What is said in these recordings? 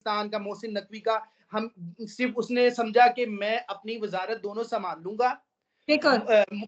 पाकिस्तान का, मोहसिन नकवी का, हम सिर्फ उसने समझा कि मैं अपनी वजारत दोनों संभाल लूंगा, बिल्कुल।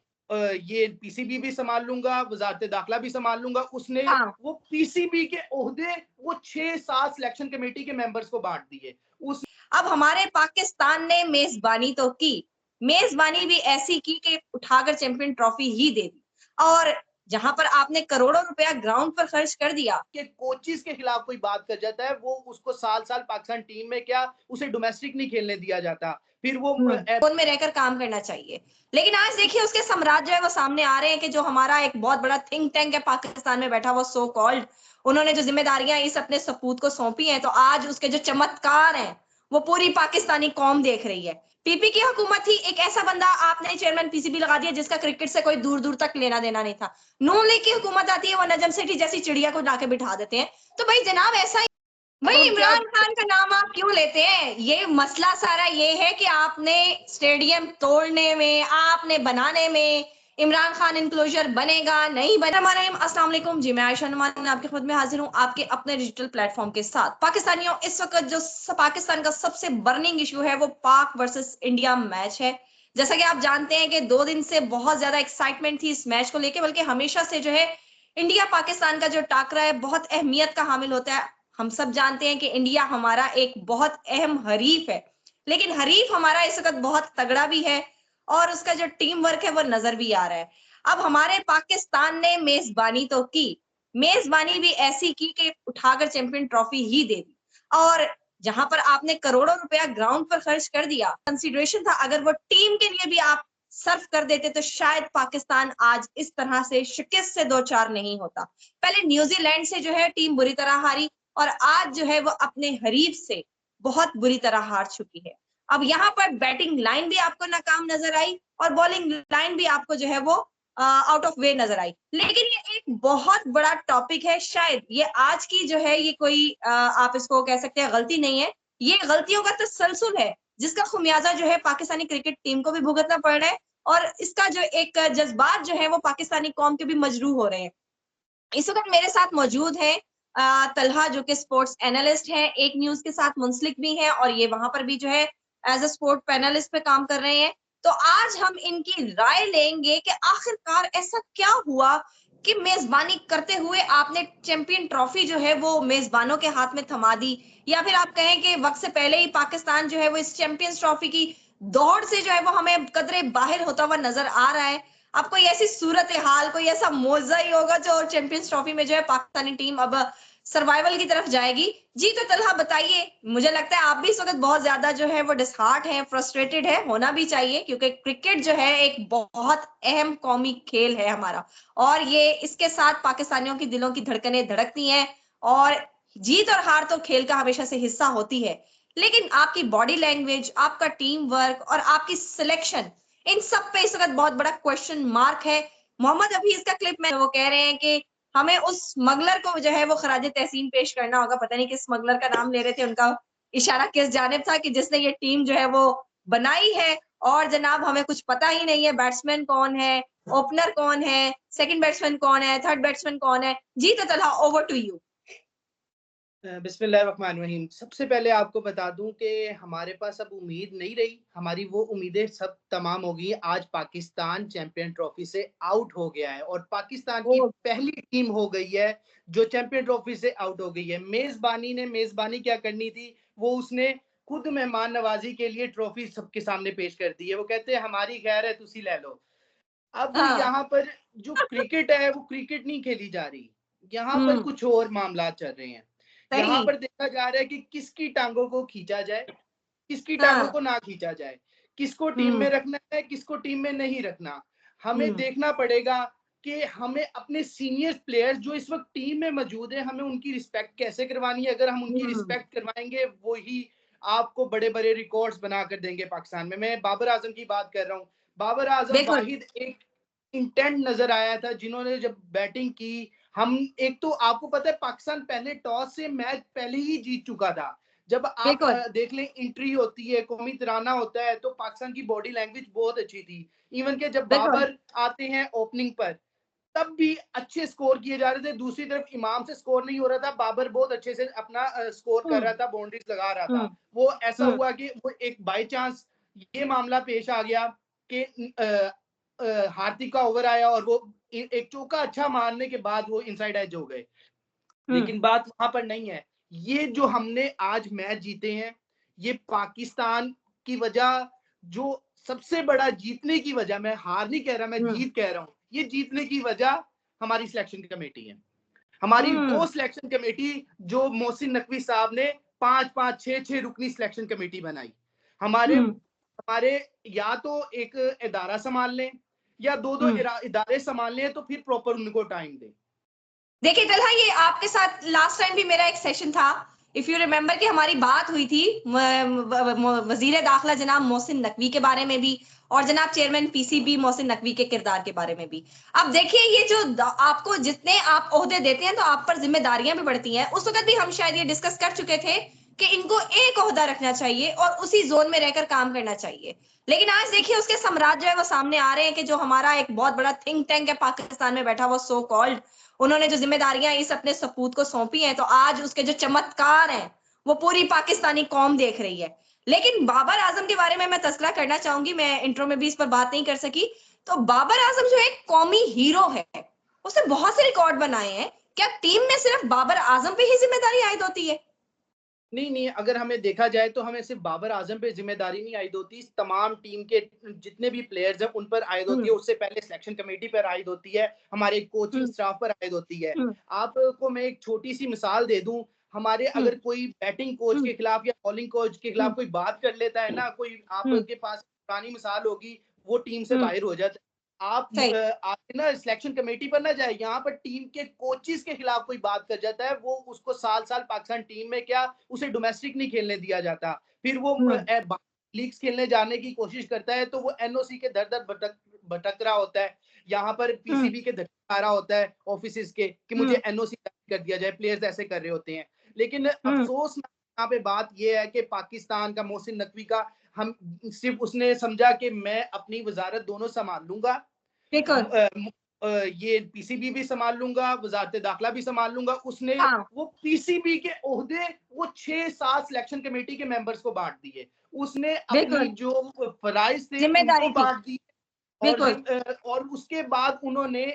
ये पीसीबी भी संभाल लूंगा, वजारत दाखिला भी संभाल लूंगा। उसने हाँ। वो पीसीबी के ओहदे वो 6-7 सिलेक्शन कमेटी के मेंबर्स को बांट दिए। उस अब हमारे पाकिस्तान ने मेजबानी तो की, मेजबानी भी ऐसी की कि उठाकर चैंपियन ट्रॉफी ही दे दी। और जहां पर आपने करोड़ों रुपया ग्राउंड पर खर्च कर दिया, के कोचिज के खिलाफ कोई बात कर जाता है, वो उसको साल-साल पाकिस्तान टीम में क्या, उसे डोमेस्टिक नहीं खेलने दिया जाता। फिर वो फोन में रहकर काम करना चाहिए। लेकिन आज देखिए उसके साम्राज्य है वो सामने आ रहे हैं कि जो हमारा एक बहुत बड़ा थिंक टैंक है पाकिस्तान में बैठा वो सो कॉल्ड, उन्होंने जो जिम्मेदारियां इस अपने सपूत को सौंपी हैं, तो आज उसके जो चमत्कार हैं वो पूरी पाकिस्तानी कौम देख रही है। पीपी की हुकूमत थी, एक ऐसा बंदा आपने चेयरमैन पीसीबी लगा दिया जिसका क्रिकेट से कोई दूर दूर तक लेना देना नहीं था। नून लीग की हुकूमत आती है, वो नजम सेठी जैसी चिड़िया को लाके बिठा देते हैं। तो भाई जनाब ऐसा ही अब वही हम क्या इमरान खान का नाम आप क्यों लेते हैं? ये मसला सारा ये है कि आपने स्टेडियम तोड़ने में, आपने बनाने में, इमरान खान इनक्लोजर बनेगा नहीं बनेगा। अस्सलाम वालेकुम जी, मैं आयशा नुमान आपकी खिदमत में हाजिर हूँ आपके अपने डिजिटल प्लेटफॉर्म के साथ। पाकिस्तानियों, इस वक्त जो पाकिस्तान का सबसे बर्निंग इशू है वो पाक वर्सेस इंडिया मैच है। जैसा कि आप जानते हैं कि 2 दिन से बहुत ज्यादा एक्साइटमेंट थी इस मैच को लेकर, बल्कि हमेशा से जो है इंडिया पाकिस्तान का जो टाकरा है बहुत अहमियत का हामिल होता है। हम सब जानते हैं कि इंडिया हमारा एक बहुत अहम हरीफ है, लेकिन हरीफ हमारा इस वक्त बहुत तगड़ा भी है और उसका जो टीम वर्क है वो नजर भी आ रहा है। अब हमारे पाकिस्तान ने मेजबानी तो की, मेजबानी भी ऐसी की कि उठाकर चैंपियन ट्रॉफी ही दे दी। और जहां पर आपने करोड़ों रुपया ग्राउंड पर खर्च कर दिया, कंसिडरेशन था अगर वो टीम के लिए भी आप सर्व कर देते तो शायद पाकिस्तान आज इस तरह से शिकस्त से दो चार नहीं होता। पहले न्यूजीलैंड से जो है टीम बुरी तरह हारी और आज जो है वो अपने हरीफ से बहुत बुरी तरह हार चुकी है। अब यहाँ पर बैटिंग लाइन भी आपको नाकाम नजर आई और बॉलिंग लाइन भी आपको जो है वो आउट ऑफ वे नजर आई। लेकिन ये एक बहुत बड़ा टॉपिक है, शायद ये आज की जो है ये कोई आप इसको कह सकते हैं गलती नहीं है, ये गलतियों का तसलसल है जिसका खुमियाजा जो है पाकिस्तानी क्रिकेट टीम को भी भुगतना पड़ रहा है और इसका जो एक जज्बात जो है वो पाकिस्तानी कौम के भी मजरूह हो रहे हैं। इस वक्त मेरे साथ मौजूद है तलहा जो कि स्पोर्ट्स एनालिस्ट है, एक न्यूज के साथ मुंसलिक भी है और ये वहां पर भी जो है एज अ स्पोर्ट पैनलिस्ट पे काम कर रहे हैं। तो आज हम इनकी राय लेंगे कि आखिरकार ऐसा क्या हुआ कि मेजबानी करते हुए आपने चैंपियन ट्रॉफी जो है वो मेजबानों के हाथ में थमा दी, या फिर आप कहें कि वक्त से पहले ही पाकिस्तान जो है वो इस चैंपियंस ट्रॉफी की दौड़ से जो है वो हमें कदरे बाहर होता हुआ नजर आ रहा है। अब कोई ऐसी सूरत हाल, कोई ऐसा मौजा ही होगा जो चैंपियंस ट्रॉफी में जो है पाकिस्तानी टीम अब सर्वाइवल की तरफ जाएगी। जी तो तलहा बताइए, मुझे लगता है आप भी इस वक्त बहुत ज्यादा जो है वो डिसहार्ट है, फ्रस्ट्रेटेड है, होना भी चाहिए क्योंकि क्रिकेट जो है एक बहुत अहम कौमी खेल है हमारा और ये इसके साथ पाकिस्तानियों की दिलों की धड़कनें धड़कती हैं और जीत और हार तो खेल का हमेशा से हिस्सा होती है। लेकिन आपकी बॉडी लैंग्वेज, आपका टीम वर्क और आपकी सिलेक्शन, इन सब पे इस वक्त बहुत बड़ा क्वेश्चन मार्क है। मोहम्मद हफीज का क्लिप में वो कह रहे हैं कि हमें उस स्मगलर को जो है वो खराज तहसीन पेश करना होगा। पता नहीं किस स्मगलर का नाम ले रहे थे, उनका इशारा किस जानिब था कि जिसने ये टीम जो है वो बनाई है। और जनाब हमें कुछ पता ही नहीं है बैट्समैन कौन है, ओपनर कौन है, सेकंड बैट्समैन कौन है, थर्ड बैट्समैन कौन है। जी तो तलहा ओवर टू यू। बिस्मिल्लाहिर्रहमानिर्रहीम। सबसे पहले आपको बता दूं कि हमारे पास अब उम्मीद नहीं रही, हमारी वो उम्मीदें सब तमाम हो गई। आज पाकिस्तान चैंपियन ट्रॉफी से आउट हो गया है और पाकिस्तान की पहली टीम हो गई है जो चैंपियन ट्रॉफी से आउट हो गई है। मेजबानी ने मेजबानी क्या करनी थी, वो उसने खुद मेहमान नवाजी के लिए ट्रॉफी सबके सामने पेश कर दी है। वो कहते हैं हमारी खैर है, तुसी ले लो। अब हाँ। यहाँ पर जो क्रिकेट है वो क्रिकेट नहीं खेली जा रही, यहाँ पर हम्म। कुछ और मामला चल रहे हैं। यहाँ सही। पर देखा जा रहा है कि किसकी टांगों को खींचा जाए, किसकी टांगों हाँ। को ना खींचा जाए, किसको टीम हम्म। में रखना है, किसको टीम में नहीं रखना। हमें हम्म। देखना पड़ेगा कि हमें अपने सीनियर प्लेयर्स जो इस वक्त टीम में मौजूद है, हमें उनकी रिस्पेक्ट कैसे करवानी है। अगर हम उनकी हम्म। रिस्पेक्ट करवाएंगे वो ही आपको बड़े बड़े रिकॉर्ड्स बना कर देंगे पाकिस्तान में। मैं बाबर आजम की बात कर रहा हूँ। बाबर आजम बिल्कुल। वाहिद एक इंटेंट नजर आया था जिन्होंने जब बैटिंग की। हम एक तो आपको पता है पाकिस्तान पहले टॉस से मैच पहले ही जीत चुका था। जब आप बिल्कुल। देख लें एंट्री होती है, कौमी तराना होता है, तो पाकिस्तान की बॉडी लैंग्वेज बहुत अच्छी थी। इवन के जब बिल्कुल। बाबर आते हैं ओपनिंग पर, तब भी अच्छे स्कोर किए जा रहे थे। दूसरी तरफ इमाम से स्कोर नहीं हो रहा था, बाबर बहुत अच्छे से अपना स्कोर कर रहा था, बाउंड्रीज लगा रहा था। वो ऐसा हुआ कि वो एक बाय चांस ये मामला पेश आ गया कि हार्दिक का ओवर आया और वो एक चौका अच्छा मारने के बाद वो इनसाइड एज हो गए। लेकिन बात वहां पर नहीं है। ये जो हमने आज मैच जीते हैं, ये पाकिस्तान की वजह, जो सबसे बड़ा जीतने की वजह, मैं हार नहीं कह रहा, मैं जीत कह रहा हूं, ये जीतने की वजह हमारी सिलेक्शन कमेटी है। हमारी वो सिलेक्शन कमेटी जो मोहसिन नकवी साहब ने 5-5, 6-6 रुकनी सिलेक्शन कमेटी बनाई। हमारे हमारे या तो एक इदारा संभाल लें या दो इदारे संभाल लें, तो फिर प्रॉपर उनको टाइम दें। देखिए तलहा, ये आपके साथ लास्ट टाइम भी मेरा एक सेशन था, इफ यू रिमेम्बर, कि हमारी बात हुई थी वजीर दाखिला जनाब मोहसिन नकवी के बारे में भी और जनाब चेयरमैन पीसीबी मोहसिन नकवी के किरदार के बारे में भी। अब देखिए, ये जो आपको जितने आप ओहदे देते हैं तो आप पर जिम्मेदारियां भी बढ़ती हैं। उस वक्त भी हम शायद ये डिस्कस कर चुके थे कि इनको एक ओहदा रखना चाहिए और उसी जोन में रहकर काम करना चाहिए। लेकिन आज देखिए उसके साम्राज्य है वो सामने आ रहे हैं कि जो हमारा एक बहुत बड़ा थिंक टैंक है पाकिस्तान में बैठा, वो सो कॉल्ड, उन्होंने जो जिम्मेदारियां इस अपने सपूत को सौंपी हैं, तो आज उसके जो चमत्कार हैं वो पूरी पाकिस्तानी कौम देख रही है। लेकिन बाबर आजम के बारे में मैं तस्करा करना चाहूंगी, मैं इंट्रो में भी इस पर बात नहीं कर सकी। तो बाबर आजम जो एक कौमी हीरो है, उसने बहुत से रिकॉर्ड बनाए हैं। क्या टीम में सिर्फ बाबर आजम पे ही जिम्मेदारी आयद होती है? नहीं, अगर हमें देखा जाए तो हमें सिर्फ बाबर आजम पे जिम्मेदारी नहीं आयद होती, तमाम टीम के जितने भी प्लेयर्स हैं उन पर आयद होती है। उससे पहले सिलेक्शन कमेटी पर आयद होती है, हमारे कोचिंग स्टाफ पर आयद होती है। आपको मैं एक छोटी सी मिसाल दे दूं, हमारे अगर कोई बैटिंग कोच के खिलाफ या बॉलिंग कोच के खिलाफ कोई बात कर लेता है ना, कोई आपके पास पुरानी मिसाल होगी, वो टीम से बाहर हो जाता है। आप ना सिलेक्शन कमेटी पर ना जाए, यहाँ पर टीम के कोचिस के खिलाफ कोई बात कर जाता है, वो उसको साल साल पाकिस्तान टीम में क्या, उसे डोमेस्टिक नहीं खेलने दिया जाता। फिर वो लीग्स खेलने जाने की कोशिश करता है तो वो एनओसी के दर दर भटक रहा होता है। यहाँ पर पीसीबी के धक्के आ रहा होता है ऑफिस के कि मुझे एनओसी कर दिया जाए। प्लेयर्स ऐसे कर रहे होते हैं। लेकिन अफसोस यहाँ पे बात ये है कि पाकिस्तान का मोहसिन नकवी का, हम सिर्फ उसने समझा कि मैं अपनी वजारत दोनों संभाल लूंगा, ये पीसीबी भी संभाल लूंगा, वजारत दाखिला भी संभाल लूंगा। उसने वो पीसीबी के ओहदे वो 6-7 सिलेक्शन कमेटी के मेंबर्स को बांट दिए। उसने अपनी जो फराइज थे उनको बांट दिए और उसके बाद उन्होंने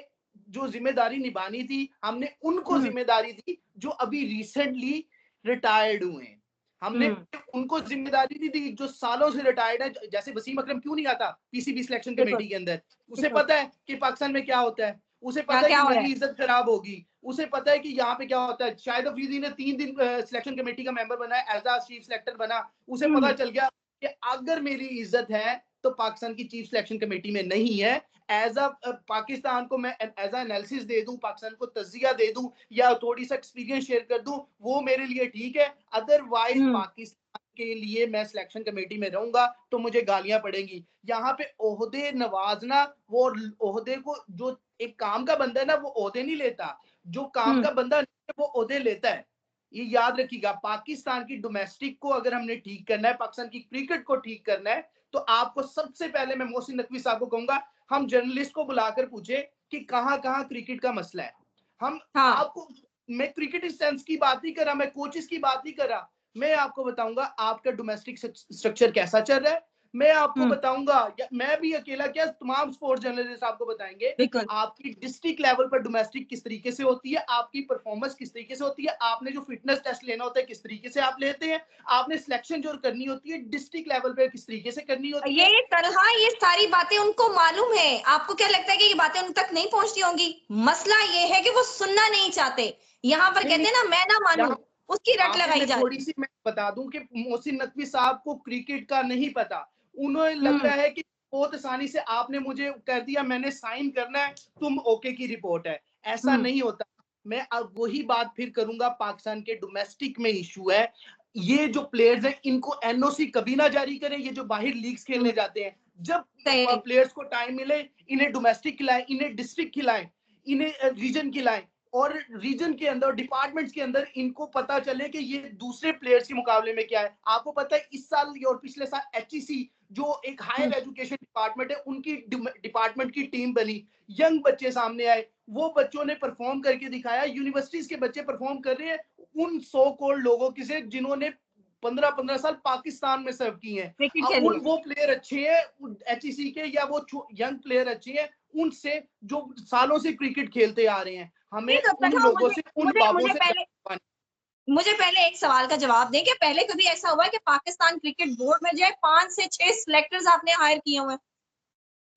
जो जिम्मेदारी निभानी थी, हमने उनको जिम्मेदारी दी जो अभी रिसेंटली रिटायर्ड हुए हैं। हमने उनको जिम्मेदारी दी थी जो सालों से रिटायर्ड है। जैसे वसीम अकरम क्यों नहीं आता पीसीबी सिलेक्शन कमेटी के अंदर? उसे पता है कि पाकिस्तान में क्या होता है, उसे पता है कि मेरी इज्जत खराब होगी, उसे पता है कि यहाँ पे क्या होता है। शाहिद अफरीदी ने 3 दिन सिलेक्शन कमेटी का मेंबर बनाया, एज अ चीफ सिलेक्टर बना। उसे पता चल गया कि अगर मेरी इज्जत है तो पाकिस्तान की चीफ सिलेक्शन कमेटी में नहीं है। एज अ पाकिस्तान को मैं एज अ एनालिसिस दे दूं, पाकिस्तान को तजिया दे दूं या थोड़ी सा एक्सपीरियंस शेयर कर दूं, वो मेरे लिए ठीक है। अदरवाइज पाकिस्तान के लिए मैं सिलेक्शन कमेटी में रहूंगा तो मुझे गालियां पड़ेंगी। यहाँ पे ओहदे नवाजना, वो ओहदे को, जो एक काम का बंदा है ना, वो ओहदे नहीं लेता, जो काम का बंदा वो ओहदे लेता है। ये याद रखिएगा। पाकिस्तान की डोमेस्टिक को अगर हमने ठीक करना है, पाकिस्तान की क्रिकेट को ठीक करना है, तो आपको सबसे पहले मैं मोहसिन नकवी साहब को कहूंगा, हम जर्नलिस्ट को बुलाकर पूछे कि कहां कहां क्रिकेट का मसला है। हम आपको, मैं क्रिकेट सेंस की बात नहीं कर रहा, मैं कोचेस की बात नहीं कर रहा, मैं आपको बताऊंगा आपका डोमेस्टिक स्ट्रक्चर कैसा चल रहा है। मैं आपको बताऊंगा, मैं भी अकेला क्या, तमाम स्पोर्ट्स जर्नलिस्ट आपको बताएंगे आपकी डिस्ट्रिक्ट लेवल पर डोमेस्टिक किस तरीके से होती है, आपकी परफॉर्मेंस किस तरीके से होती है, आपने जो फिटनेस टेस्ट लेना होता है किस तरीके से आप लेते हैं, आपने सिलेक्शन जो करनी होती है डिस्ट्रिक्ट लेवल पे किस तरीके से करनी होती है। ये तरह ये सारी बातें उनको मालूम है। आपको क्या लगता है कि ये बातें उन तक नहीं पहुंचती होंगी? मसला ये है कि वो सुनना नहीं चाहते। यहाँ पर कहते हैं ना, मैं ना मानूं, उसकी रट लगाई जाती है। थोड़ी सी मैं बता दूं कि मोहसिन नकवी साहब को क्रिकेट का नहीं पता। उन्हें लग रहा है कि बहुत आसानी से आपने मुझे कर दिया, मैंने साइन करना है, तुम ओके की रिपोर्ट है। ऐसा नहीं होता। मैं अब वही बात फिर करूंगा, पाकिस्तान के डोमेस्टिक में इशू है। ये जो प्लेयर्स हैं इनको एनओसी कभी ना जारी करें। ये जो बाहर लीग्स खेलने जाते हैं, जब प्लेयर्स को टाइम मिले, इन्हें डोमेस्टिक खिलाएं, इन्हें डिस्ट्रिक्ट खिलाएं, इन्हें रीजन खिलाएं। और रीजन के अंदर, डिपार्टमेंट्स के अंदर इनको पता चले कि ये दूसरे प्लेयर्स के मुकाबले में क्या है। आपको पता है इस साल और पिछले साल एचईसी जो एक हायर एजुकेशन डिपार्टमेंट है, उनकी डिपार्टमेंट की टीम बनी, यंग बच्चे सामने आए, वो बच्चों ने परफॉर्म करके दिखाया। यूनिवर्सिटीज के बच्चे परफॉर्म कर रहे हैं उन सो कॉल्ड लोगों की से जिन्होंने 15-15 साल पाकिस्तान में सर्व किए हैं। क्रिकेट अब के उन लिए वो प्लेयर अच्छे हैं एचईसी के, या वो यंग प्लेयर अच्छे हैं उनसे जो सालों से क्रिकेट खेलते आ रहे हैं। नहीं हमें तो उन प्रथम, लोगों मुझे से, उन मुझे बाबों मुझे से पहले मुझे पहले एक सवाल का जवाब दें कि पहले कभी ऐसा हुआ है कि पाकिस्तान क्रिकेट बोर्ड में जो है 5 से 6 सिलेक्टर्स आपने हायर किए हुए हैं?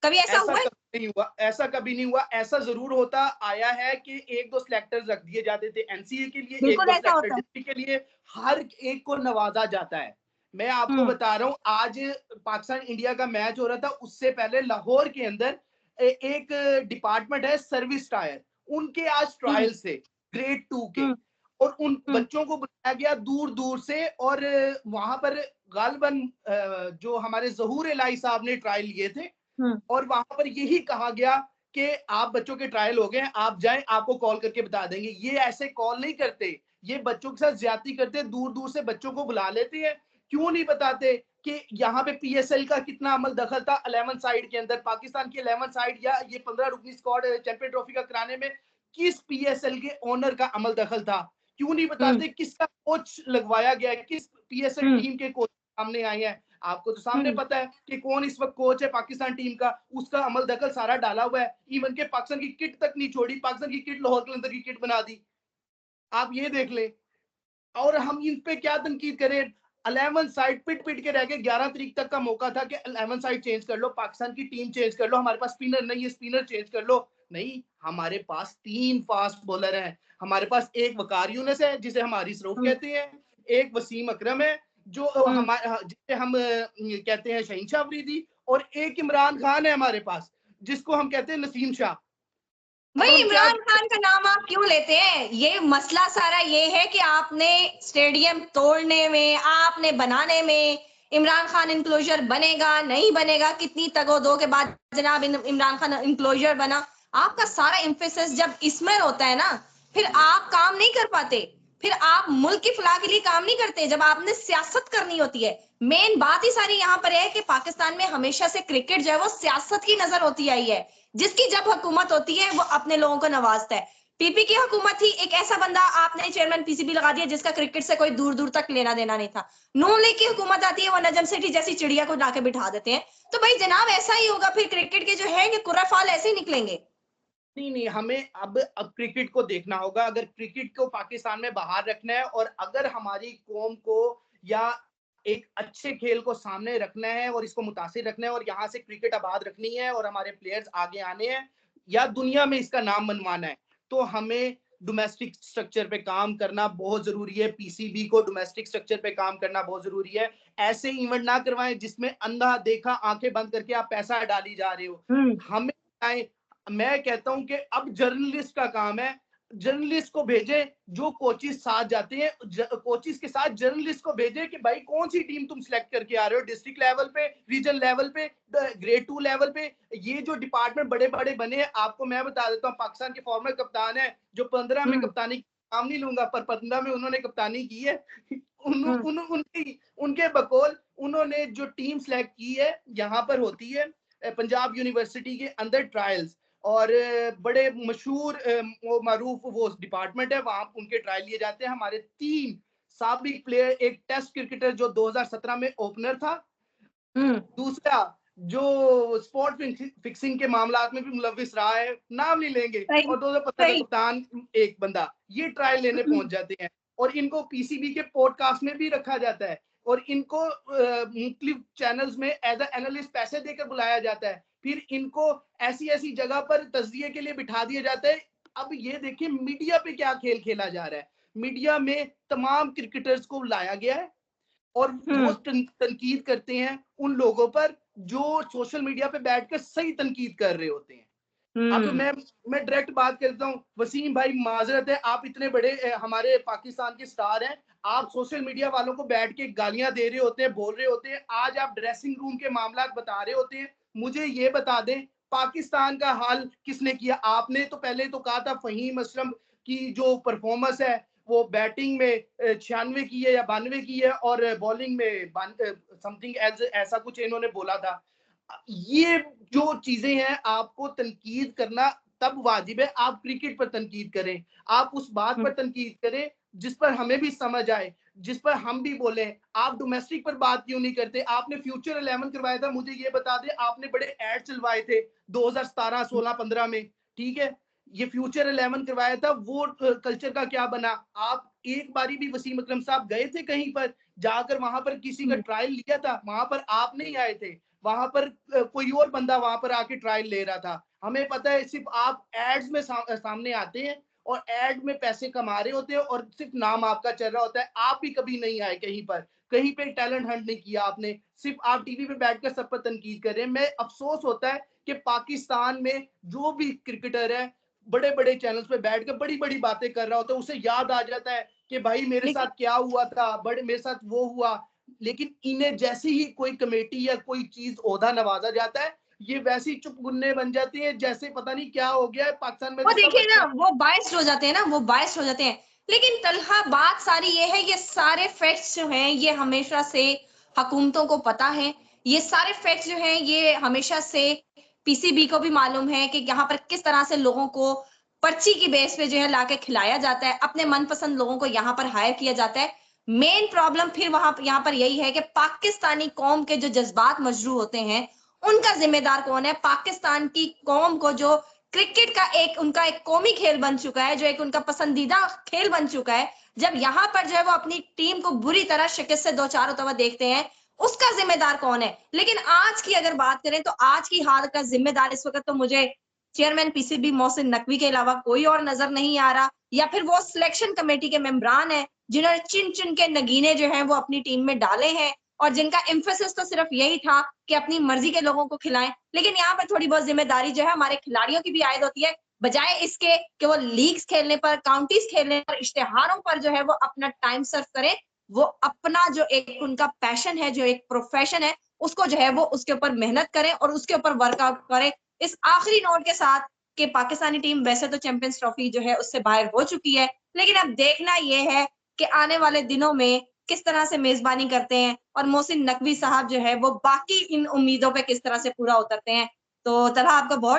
कभी ऐसा ऐसा हुआ है? कभी नहीं हुआ, ऐसा कभी नहीं हुआ। ऐसा जरूर होता आया है कि एक दो सिलेक्टर्स रख दिए जाते थे एनसीए के लिए, एक बिल्कुल दो ऐसा सिलेक्टर होता है। डिस्ट्रिक्ट के लिए, हर एक को नवाजा जाता है। मैं आपको हम्म बता रहा हूं, आज पाकिस्तान इंडिया का मैच हो रहा था, उससे पहले लाहौर के अंदर एक डिपार्टमेंट है सर्विस टायर, उनके आज हम्म ट्रायल्स थे ग्रेड 2 के, हम्म और उन हम्म बच्चों को बुलाया गया दूर दूर से, और वहां पर गालबन जो हमारे जहूर इलाही साहब ने ट्रायल लिए थे, हम्म और वहां पर यही कहा गया कि आप बच्चों के ट्रायल हो गए, आप जाएं, आपको कॉल करके बता देंगे। ये ऐसे कॉल नहीं करते, ये बच्चों के साथ ज्यादती करते, दूर दूर से बच्चों को बुला लेते हैं। क्यों नहीं बताते कि यहाँ पे पीएसएल का कितना अमल दखल था 11 साइड के अंदर, पाकिस्तान की 11 साइड या ये 15 रुकनी स्क्वाड चैंपियन ट्रॉफी का कराने में किस पीएसएल के ओनर का अमल दखल था? क्यों नहीं हम्म बताते किसका कोच लगवाया गया है, किस पीएसएल हम्म टीम के कोच सामने आए हैं? आपको तो सामने हम्म पता है कि कौन इस वक्त कोच है पाकिस्तान टीम का, उसका अमल दखल सारा डाला हुआ है। इवन के पाकिस्तान की किट तक नहीं छोड़ी, पाकिस्तान की किट लाहौर कलंदर की किट बना दी। आप ये देख ले, और हम इन पे क्या तनकीद करें? 11 साइड पिट पिट के रह गए। 11 तारीख तक का मौका था कि 11 साइड चेंज कर लो, पाकिस्तान की टीम चेंज कर लो, हमारे पास स्पिनर नहीं है, स्पिनर चेंज कर लो। नहीं, हमारे पास 3 फास्ट बॉलर हैं। हमारे पास एक वकार यूनिस है जिसे हम हारिस रऊफ हम्म कहते हैं, एक वसीम अकरम है जो हम्म हमारे जिसे हम कहते हैं शहीनशाह अफरीदी, और एक इमरान खान है हमारे पास जिसको हम कहते हैं नसीम शाह। अब भाई हम क्या इमरान खान का नाम आप क्यों लेते हैं? ये मसला सारा ये है कि आपने स्टेडियम तोड़ने में, आपने बनाने में, इमरान खान इंक्लोजर बनेगा नहीं बनेगा, कितनी तगोदो के बाद जनाब इमरान खान इंक्लोजर बना। आपका सारा एम्फेसिस जब इसमें होता है ना, फिर आप काम नहीं कर पाते, फिर आप मुल्क की फलाह के लिए काम नहीं करते जब आपने सियासत करनी होती है। मेन बात ही सारी यहाँ पर है कि पाकिस्तान में हमेशा से क्रिकेट जो है वो सियासत की नजर होती आई है। जिसकी जब हुकूमत होती है वो अपने लोगों को नवाजता है। पीपी की हुकूमत थी, एक ऐसा बंदा आपने चेयरमैन पीसीबी लगा दिया जिसका क्रिकेट से कोई दूर दूर तक लेना देना नहीं था। नून लीग की हुकूमत आती है, वो नजम सेठी जैसी चिड़िया को लाके बिठा देते हैं। तो भाई जनाब ऐसा ही होगा फिर, क्रिकेट के जो है कि कुर्राफाल ऐसे ही निकलेंगे। नहीं नहीं, हमें अब क्रिकेट को देखना होगा। अगर क्रिकेट को पाकिस्तान में बाहर रखना है, और अगर हमारी कौम को या एक अच्छे खेल को सामने रखना है और इसको मुतासिर रखना है, और यहाँ से क्रिकेट आबाद रखनी है और हमारे प्लेयर्स आगे आने हैं, या दुनिया में इसका नाम मनवाना है, तो हमें डोमेस्टिक स्ट्रक्चर पे काम करना बहुत जरूरी है। पीसीबी को डोमेस्टिक स्ट्रक्चर पे काम करना बहुत जरूरी है। ऐसे इवेंट ना करवाएं जिसमें अंधा देखा आंखें बंद करके आप पैसा डाली जा रहे हो। हमें मैं कहता हूं कि अब जर्नलिस्ट का काम है, जर्नलिस्ट को भेजे जो कोचिज साथ जाते हैं, कोचिज के साथ जर्नलिस्ट को भेजे कि भाई कौन सी टीम तुम सिलेक्ट करके आ रहे हो, डिस्ट्रिक्ट लेवल पे, रीजन लेवल पे, ग्रेड 2 लेवल पे। ये जो डिपार्टमेंट बड़े बड़े बने हैं, आपको मैं बता देता हूँ, पाकिस्तान के फॉर्मर कप्तान है जो 15 में कप्तानी, काम नहीं लूंगा, पर 15 में उन्होंने कप्तानी की है। उनके बकौल उन्होंने जो टीम सिलेक्ट की है, यहाँ पर होती है पंजाब यूनिवर्सिटी के अंदर ट्रायल्स, और बड़े मशहूर वो मारूफ वो डिपार्टमेंट है, वहां उनके ट्रायल लिए जाते हैं। हमारे 3 साबिक प्लेयर, एक टेस्ट क्रिकेटर जो 2017 में ओपनर था, दूसरा जो स्पॉट फिक्सिंग के मामलात में भी मुलविस रहा है, नाम नहीं लेंगे, सही और 2015 का सही। कप्तान एक बंदा, ये ट्रायल लेने पहुंच जाते हैं। और इनको पीसीबी के पॉडकास्ट में भी रखा जाता है, और इनको मुख्तलिफ चैनल्स में एज एनालिस्ट पैसे देकर बुलाया जाता है। फिर इनको ऐसी ऐसी जगह पर तजजिए के लिए बिठा दिया जाता है। अब ये देखिए मीडिया पे क्या खेल खेला जा रहा है। मीडिया में तमाम क्रिकेटर्स को लाया गया है, और वो तनकीद करते हैं उन लोगों पर जो सोशल मीडिया पे बैठकर सही तनकीद कर रहे होते हैं। अब मैं डायरेक्ट बात करता हूँ, वसीम भाई माजरत है, आप इतने बड़े हमारे पाकिस्तान के स्टार हैं, आप सोशल मीडिया वालों को बैठ के गालियां दे रहे होते हैं, बोल रहे होते हैं, आज आप ड्रेसिंग रूम के मामला बता रहे होते हैं। मुझे ये बता दें, पाकिस्तान का हाल किसने किया? आपने तो पहले तो कहा था फहीम असलम की जो परफॉर्मेंस है वो बैटिंग में 96 की है या 92 की है और बॉलिंग में समथिंग ऐसा कुछ इन्होंने बोला था। ये जो चीजें हैं आपको तनकीद करना तब वाजिब है, आप क्रिकेट पर तनकीद करें, आप उस बात पर तनकीद करें जिस पर हमें भी समझ आए, जिस पर हम भी बोले। आप डोमेस्टिक पर बात क्यों नहीं करते? आपने फ्यूचर 11 करवाया था, मुझे ये बता दें, आपने बड़े एड चलवाए थे 2017 16 15 में, ठीक है? ये फ्यूचर 11 करवाया था, वो कल्चर का क्या बना? आप एक बारी भी वसीम अकरम साहब गए थे कहीं पर जाकर, वहां पर किसी का ट्रायल लिया था? वहां पर आप नहीं आए थे, वहां पर कोई और बंदा वहां पर आके ट्रायल ले रहा था। हमें पता है सिर्फ आप एड्स में सामने आते हैं और एड में पैसे कमा रहे होते हैं और सिर्फ नाम आपका चल रहा होता है। आप भी कभी नहीं आए कहीं पर, कहीं पे टैलेंट हंट नहीं किया आपने, सिर्फ आप टीवी पे बैठकर सब पर तनकीद कर रहे हैं। मैं अफसोस होता है कि पाकिस्तान में जो भी क्रिकेटर है बड़े बड़े चैनल्स पे बैठ कर बड़ी बड़ी बातें कर रहा होता है, उसे याद आ जाता है कि भाई मेरे साथ क्या हुआ था, बड़े मेरे साथ वो हुआ। लेकिन इन्हें जैसे ही कोई कमेटी या कोई चीज ओहदा नवाजा जाता है, ये वैसी चुप गुन्ने बन जाती है जैसे पता नहीं क्या हो गया है पाकिस्तान में, वो तो सब देखिए अच्छा ना, है। वो बायस्ड हो जाते हैं ना, वो बायस्ड हो जाते हैं। लेकिन तलहा बात सारी ये है, ये सारे फैक्ट्स जो हैं ये हमेशा से हुकूमतों को पता है। ये सारे फैक्ट्स जो हैं ये हमेशा से पीसीबी को भी मालूम है कि यहाँ पर किस तरह से लोगों को पर्ची की बेस पे जो है लाके खिलाया जाता है, अपने मनपसंद लोगों को यहाँ पर हायर किया जाता है। मेन प्रॉब्लम फिर वहां यहाँ पर यही है कि पाकिस्तानी कौम के जो जज्बात मजरू होते हैं, उनका जिम्मेदार कौन है? पाकिस्तान की कौम को जो क्रिकेट का एक उनका एक कौमी खेल बन चुका है, जो एक उनका पसंदीदा खेल बन चुका है, जब यहाँ पर जो है वो अपनी टीम को बुरी तरह शिकस्त से दो चारों तरफ देखते हैं, उसका जिम्मेदार कौन है? लेकिन आज की अगर बात करें तो आज की हालत का जिम्मेदार इस वक्त तो मुझे चेयरमैन पीसीबी मोहसिन नकवी के अलावा कोई और नजर नहीं आ रहा, या फिर वो सिलेक्शन कमेटी के मेंबरान है जिन्होंने चुन चुन के नगीने जो है वो अपनी टीम में डाले हैं और जिनका एम्फेसिस तो सिर्फ यही था कि अपनी मर्जी के लोगों को खिलाएं। लेकिन यहाँ पर थोड़ी बहुत जिम्मेदारी जो है हमारे खिलाड़ियों की भी आयद होती है, बजाय इसके कि वो लीग्स खेलने पर, काउंटीज खेलने पर, इश्तेहारों पर जो है वो अपना टाइम सर्व करें, वो अपना जो एक उनका पैशन है, जो एक प्रोफेशन है, उसको जो है वो उसके ऊपर मेहनत करें और उसके ऊपर वर्कआउट करें। इस आखिरी नोट के साथ कि पाकिस्तानी टीम वैसे तो चैंपियंस ट्रॉफी जो है उससे बाहर हो चुकी है, लेकिन अब देखना यह है कि आने वाले दिनों में किस तरह से मेजबानी करते हैं और मोहसिन नकवी साहब जो है वो बाकी इन उम्मीदों पे किस तरह से पूरा उतरते हैं। तो तलहा आपका बहुत